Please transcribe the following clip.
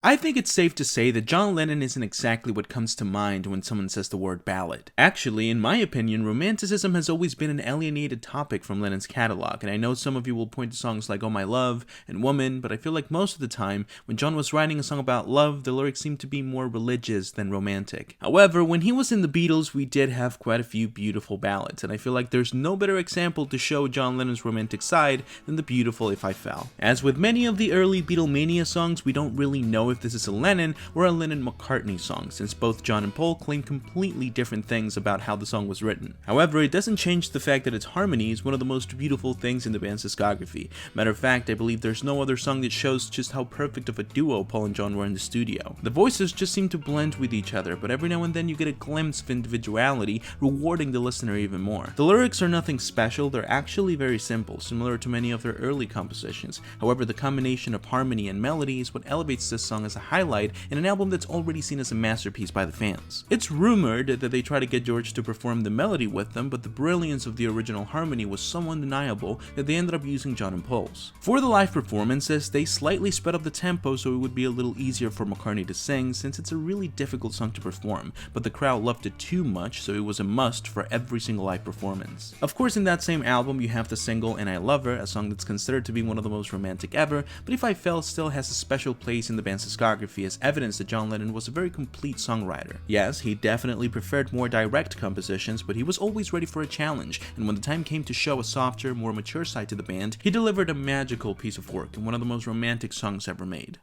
I think it's safe to say that John Lennon isn't exactly what comes to mind when someone says the word ballad. Actually, in my opinion, romanticism has always been an alienated topic from Lennon's catalog, and I know some of you will point to songs like Oh My Love and Woman, but I feel like most of the time, when John was writing a song about love, the lyrics seemed to be more religious than romantic. However, when he was in the Beatles, we did have quite a few beautiful ballads, and I feel like there's no better example to show John Lennon's romantic side than the beautiful If I Fell. As with many of the early Beatlemania songs, we don't really know if this is a Lennon or a Lennon-McCartney song, since both John and Paul claim completely different things about how the song was written. However, it doesn't change the fact that its harmony is one of the most beautiful things in the band's discography. Matter of fact, I believe there's no other song that shows just how perfect of a duo Paul and John were in the studio. The voices just seem to blend with each other, but every now and then you get a glimpse of individuality, rewarding the listener even more. The lyrics are nothing special, they're actually very simple, similar to many of their early compositions. However, the combination of harmony and melody is what elevates this song as a highlight in an album that's already seen as a masterpiece by the fans. It's rumored that they tried to get George to perform the melody with them, but the brilliance of the original harmony was so undeniable that they ended up using John and Paul's. For the live performances, they slightly sped up the tempo so it would be a little easier for McCartney to sing, since it's a really difficult song to perform, but the crowd loved it too much, so it was a must for every single live performance. Of course, in that same album you have the single And I Love Her, a song that's considered to be one of the most romantic ever, but If I Fell still has a special place in the band's discography as evidence that John Lennon was a very complete songwriter. Yes, he definitely preferred more direct compositions, but he was always ready for a challenge, and when the time came to show a softer, more mature side to the band, he delivered a magical piece of work and one of the most romantic songs ever made.